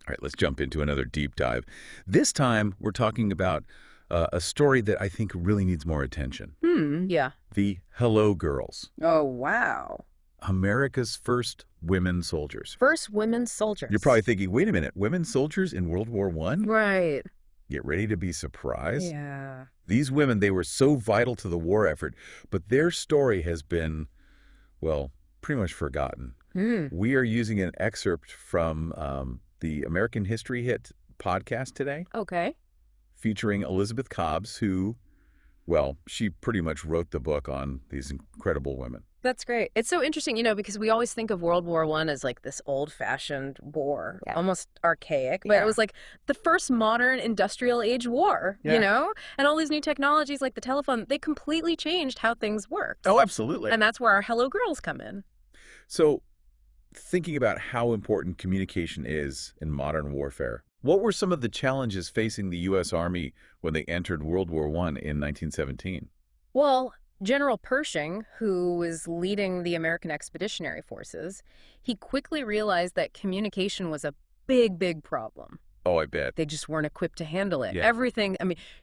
All right, let's jump into another deep dive. This time, we're talking about a story that I think really needs more attention. Yeah. The Hello Girls, Oh, wow. America's first women soldiers. First women soldiers. You're probably thinking, wait a minute, women soldiers in World War I? Right. Get ready to be surprised. Yeah. These women, they were so vital to the war effort, but their story has been, well, pretty much forgotten. We are using an excerpt from the American History Hit podcast today, Okay. featuring Elizabeth Cobbs, who, well, she pretty much wrote the book on these incredible women. That's great. It's so interesting, because we always think of World War I as like this old-fashioned war, almost archaic, but it was like the first modern industrial age war, and all these new technologies like the telephone, they completely changed how things worked. Oh, absolutely. And that's where our Hello Girls come in. So, thinking about how important communication is in modern warfare, what were some of the challenges facing the U.S. Army when they entered World War I in 1917? Well, General Pershing, who was leading the American Expeditionary Forces, he quickly realized that communication was a big, big problem. Oh, I bet. They just weren't equipped to handle it. Yeah. Everything,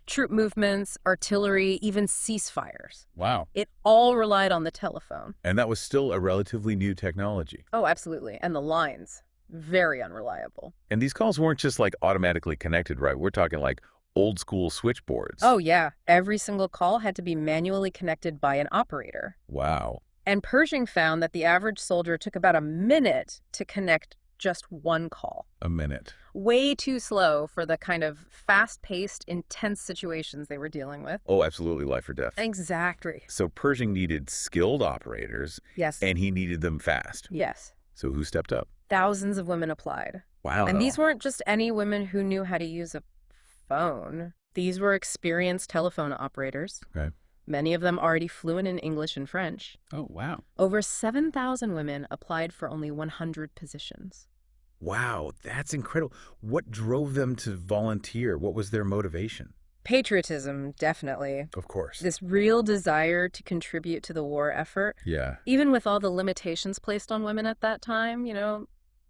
troop movements, artillery, even ceasefires. Wow. It all relied on the telephone. And that was still a relatively new technology. Oh, absolutely. And the lines, very unreliable. And these calls weren't just like automatically connected, right? We're talking like old school switchboards. Oh, yeah. Every single call had to be manually connected by an operator. Wow. And Pershing found that the average soldier took about a minute to connect just one call. A minute. Way too slow for the kind of fast-paced, intense situations they were dealing with. Oh, absolutely, life or death. Exactly. So Pershing needed skilled operators. Yes. And he needed them fast. Yes. So who stepped up? Thousands of women applied. Wow. And these weren't just any women who knew how to use a phone. These were experienced telephone operators. Okay. Many of them already fluent in English and French. Oh, wow. Over 7,000 women applied for only 100 positions. Wow, that's incredible. What drove them to volunteer? What was their motivation? Patriotism, definitely. Of course. This real desire to contribute to the war effort. Yeah. Even with all the limitations placed on women at that time,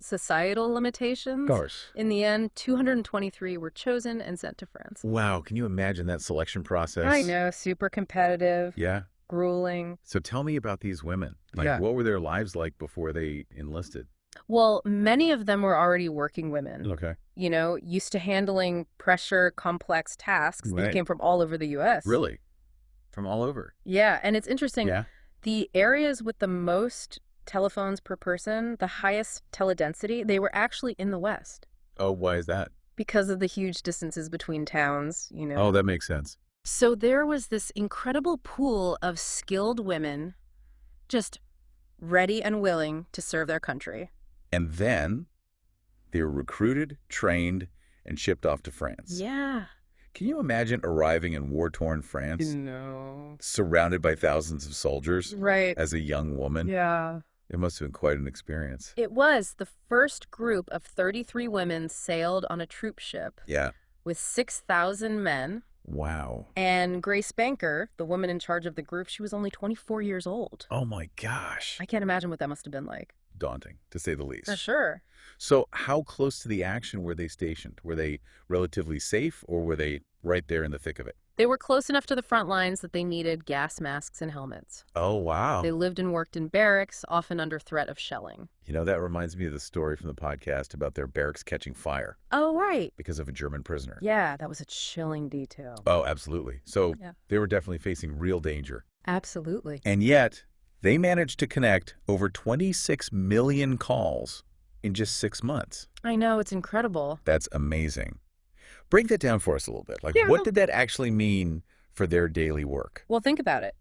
societal limitations. Of course. In the end, 223 were chosen and sent to France. Wow, can you imagine that selection process? I know, super competitive. Yeah. Grueling. So tell me about these women. What were their lives like before they enlisted? Well, many of them were already working women. Okay. Used to handling pressure, complex tasks that came from all over the U.S. Really? From all over? Yeah, and it's interesting. Yeah. The areas with the most telephones per person, the highest teledensity, they were actually in the West. Oh, why is that? Because of the huge distances between towns, Oh, that makes sense. So there was this incredible pool of skilled women just ready and willing to serve their country. And then they were recruited, trained, and shipped off to France. Yeah. Can you imagine arriving in war-torn France? No. Surrounded by thousands of soldiers? Right. As a young woman? Yeah. It must have been quite an experience. It was. The first group of 33 women sailed on a troop ship. Yeah. With 6,000 men. Wow. And Grace Banker, the woman in charge of the group, she was only 24 years old. Oh my gosh. I can't imagine what that must have been like. Daunting, to say the least. Sure. So how close to the action were they stationed? Were they relatively safe, or were they right there in the thick of it? They were close enough to the front lines that they needed gas masks and helmets. Oh, wow. They lived and worked in barracks, often under threat of shelling. That reminds me of the story from the podcast about their barracks catching fire. Oh, right. Because of a German prisoner. Yeah, that was a chilling detail. Oh, absolutely. So they were definitely facing real danger. Absolutely. And yet, they managed to connect over 26 million calls in just 6 months. I know, it's incredible. That's amazing. Break that down for us a little bit. What did that actually mean for their daily work? Well, think about it.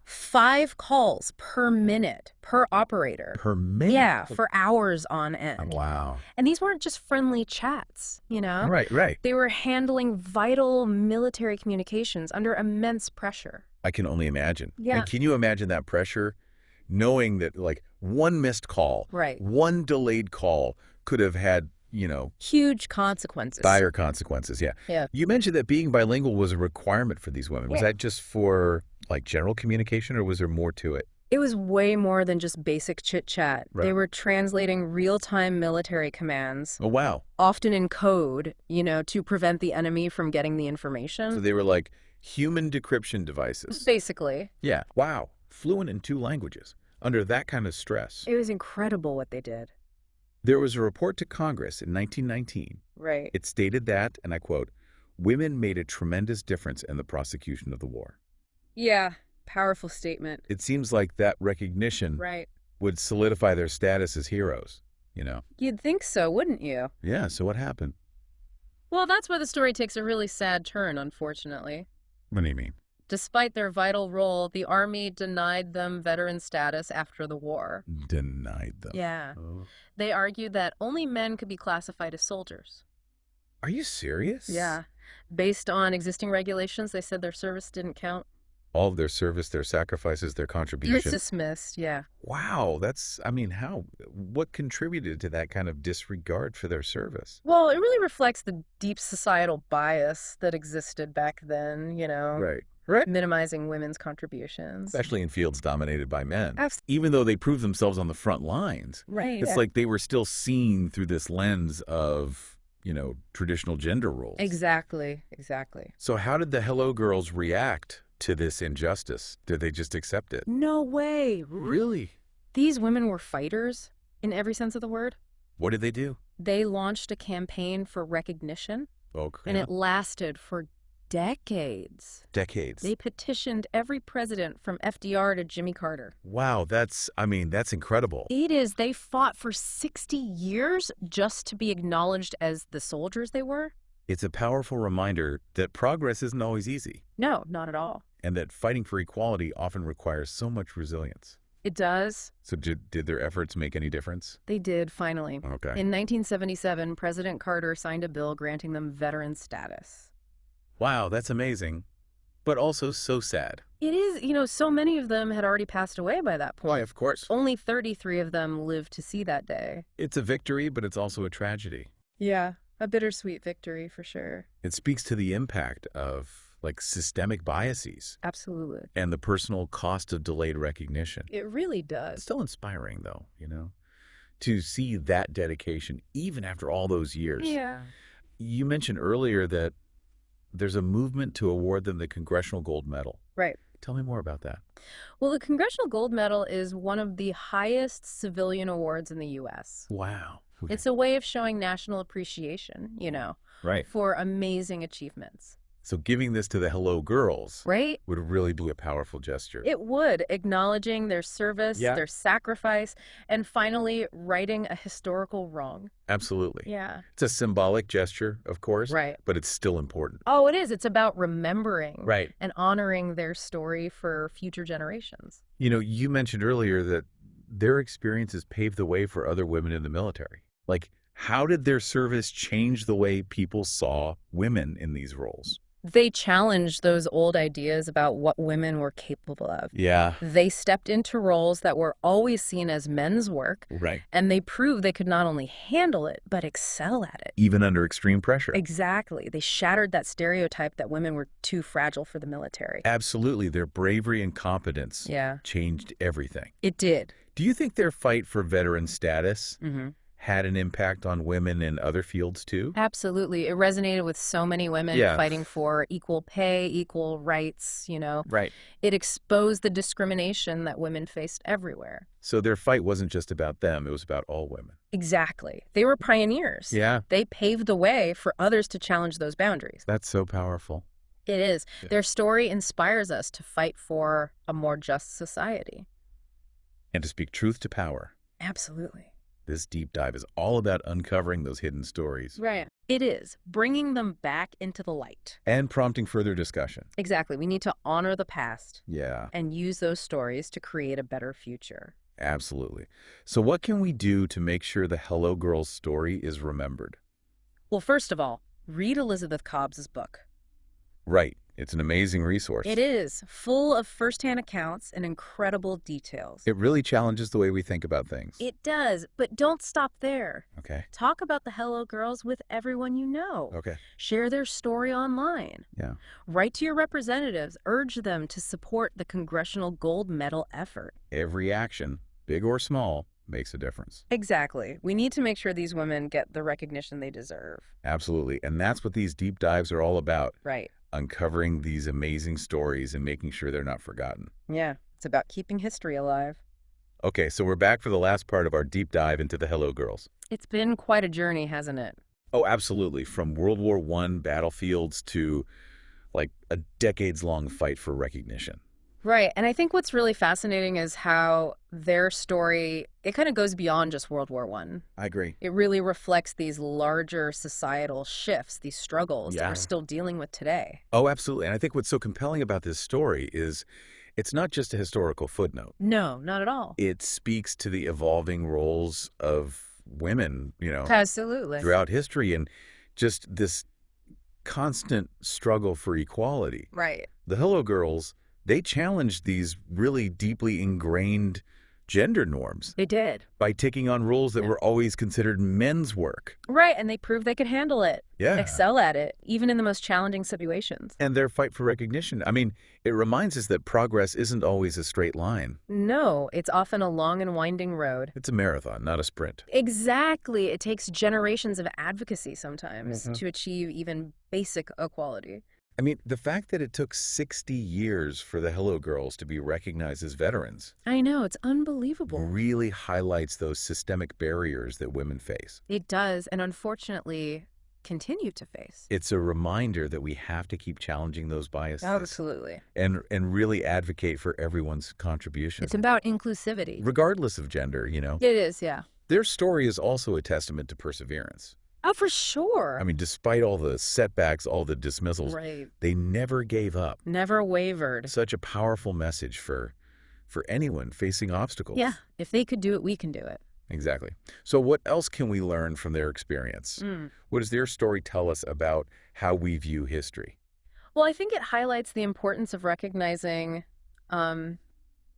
5 calls per minute per operator. Per minute? Yeah, for hours on end. Wow. And these weren't just friendly chats, Right. They were handling vital military communications under immense pressure. I can only imagine. Yeah. And can you imagine that pressure? Knowing that, one missed call, one delayed call could have had, huge consequences. Dire consequences, yeah. Yeah. You mentioned that being bilingual was a requirement for these women. Was that just for, general communication, or was there more to it? It was way more than just basic chit-chat. Right. They were translating real-time military commands, Oh, wow. often in code, to prevent the enemy from getting the information. So they were like human decryption devices. Basically. Yeah. Wow. Fluent in 2 languages. Under that kind of stress. It was incredible what they did. There was a report to Congress in 1919. Right. It stated that, and I quote, "Women made a tremendous difference in the prosecution of the war." Yeah, powerful statement. It seems like that recognition Right. would solidify their status as heroes, you know? You'd think so, wouldn't you? Yeah, so what happened? Well, that's why the story takes a really sad turn, unfortunately. What do you mean? Despite their vital role, the Army denied them veteran status after the war. Denied them. Yeah. Oh. They argued that only men could be classified as soldiers. Are you serious? Yeah. Based on existing regulations, they said their service didn't count. All of their service, their sacrifices, their contribution. It's dismissed, yeah. Wow, what contributed to that kind of disregard for their service? Well, it really reflects the deep societal bias that existed back then, Right. minimizing women's contributions. Especially in fields dominated by men. Absolutely. Even though they proved themselves on the front lines, Right. it's like they were still seen through this lens of, traditional gender roles. Exactly. So how did the Hello Girls react to this injustice? Did they just accept it? No way. Really? These women were fighters in every sense of the word. What did they do? They launched a campaign for recognition, Okay. and it lasted for decades. Decades. They petitioned every president from FDR to Jimmy Carter. Wow, that's incredible. It is. They fought for 60 years just to be acknowledged as the soldiers they were. It's a powerful reminder that progress isn't always easy, No, not at all. and that fighting for equality often requires so much resilience. It does. So did their efforts make any difference? They did, finally. Okay. In 1977, President Carter signed a bill granting them veteran status. Wow, that's amazing, but also so sad. It is, so many of them had already passed away by that point. Why, of course. Only 33 of them lived to see that day. It's a victory, but it's also a tragedy. Yeah, a bittersweet victory for sure. It speaks to the impact of, systemic biases Absolutely. and the personal cost of delayed recognition. It really It's does. still inspiring, though, to see that dedication, even after all those years. Yeah. You mentioned earlier that there's a movement to award them the Congressional Gold Medal. Right. Tell me more about that. Well, the Congressional Gold Medal is one of the highest civilian awards in the U.S. Wow. Okay. It's a way of showing national appreciation, Right. for amazing achievements. So giving this to the Hello Girls Right? would really be a powerful gesture. It would, acknowledging their service, Yeah. their sacrifice, and finally righting a historical wrong. Absolutely. Yeah. It's a symbolic gesture, of course, Right. but it's still important. Oh, it is. It's about remembering Right. and honoring their story for future generations. You mentioned earlier that their experiences paved the way for other women in the military. How did their service change the way people saw women in these roles? They challenged those old ideas about what women were capable of. Yeah. They stepped into roles that were always seen as men's work, Right. and they proved they could not only handle it, but excel at it. Even under extreme pressure. Exactly. They shattered that stereotype that women were too fragile for the military. Absolutely. Their bravery and competence Yeah, changed everything. it did. Do you think their fight for veteran status Hmm. had an impact on women in other fields too? Absolutely. It resonated with so many women Yeah. fighting for equal pay, equal rights, Right. It exposed the discrimination that women faced everywhere. So their fight wasn't just about them, it was about all women. Exactly. They were pioneers. Yeah. They paved the way for others to challenge those boundaries. That's so powerful. It is. Yeah. Their story inspires us to fight for a more just society. And to speak truth to power. Absolutely. This deep dive is all about uncovering those hidden stories Right. It is. Bringing them back into the light. and prompting further discussion. Exactly. We need to honor the past Yeah, and use those stories to create a better future. absolutely. So what can we do to make sure the Hello Girls story is remembered? Well, first of all, read Elizabeth Cobb's book. Right. It's an amazing resource. It is, full of firsthand accounts and incredible details. It really challenges the way we think about things. It does, but don't stop there. Okay. Talk about the Hello Girls with everyone you know. Okay. Share their story online. Yeah. Write to your representatives. Urge them to support the Congressional Gold Medal effort. Every action, big or small, makes a difference. Exactly. We need to make sure these women get the recognition they deserve. Absolutely. And that's what these deep dives are all about. Right. Uncovering these amazing stories and making sure they're not forgotten. Yeah. It's about keeping history alive. Okay, so we're back for the last part of our deep dive into the Hello Girls. It's been quite a journey, hasn't it? Oh, absolutely. From World War I battlefields to like a decades-long fight for recognition. Right. And I think what's really fascinating is how their story, it kind of goes beyond just World War I. I agree. It really reflects these larger societal shifts, these struggles that we're still dealing with today. Oh, absolutely. And I think what's so compelling about this story is it's not just a historical footnote. No, not at all. It speaks to the evolving roles of women, Absolutely. throughout history and just this constant struggle for equality. Right. The Hello Girls, they challenged these really deeply ingrained gender norms They did. by taking on roles that were always considered men's work. Right. And they proved they could handle it, Yeah. excel at it, even in the most challenging situations. And their fight for recognition. I mean, it reminds us that progress isn't always a straight line. No, it's often a long and winding road. It's a marathon, not a sprint. Exactly. It takes generations of advocacy sometimes to achieve even basic equality. I mean, the fact that it took 60 years for the Hello Girls to be recognized as veterans I know, it's unbelievable. really highlights those systemic barriers that women face. It does, and unfortunately, continue to face. It's a reminder that we have to keep challenging those biases Absolutely. and really advocate for everyone's contribution, It's about inclusivity. regardless of gender, It is, yeah. Their story is also a testament to perseverance. Oh, for sure. I mean, despite all the setbacks, all the dismissals, Right. they never gave up. Never wavered. Such a powerful message for anyone facing obstacles. Yeah. If they could do it, we can do it. Exactly. So what else can we learn from their experience? What does their story tell us about how we view history? Well, I think it highlights the importance of recognizing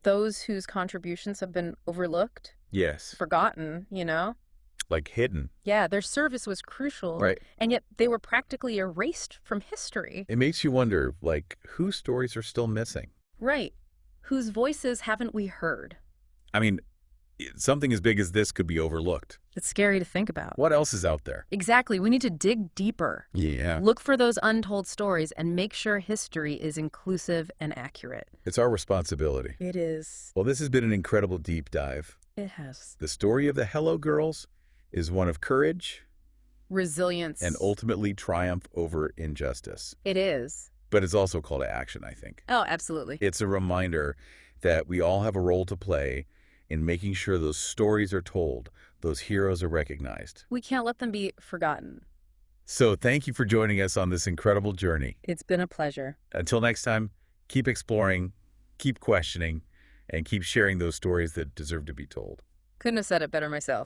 those whose contributions have been overlooked, Yes. forgotten, Like hidden. Yeah, their service was crucial. Right. And yet they were practically erased from history. It makes you wonder, like, whose stories are still missing? Right. Whose voices haven't we heard? I mean, something as big as this could be overlooked. It's scary to think about. What else is out there? Exactly. We need to dig deeper. Yeah. Look for those untold stories and make sure history is inclusive and accurate. It's our responsibility. It is. Well, this has been an incredible deep dive. It has. The story of the Hello Girls is one of courage Resilience. and ultimately triumph over injustice. It is. But it's also a call to action, I think. Oh, absolutely. It's a reminder that we all have a role to play in making sure those stories are told, those heroes are recognized. We can't let them be forgotten. So thank you for joining us on this incredible journey. It's been a pleasure. Until next time, keep exploring, keep questioning, and keep sharing those stories that deserve to be told. Couldn't have said it better myself.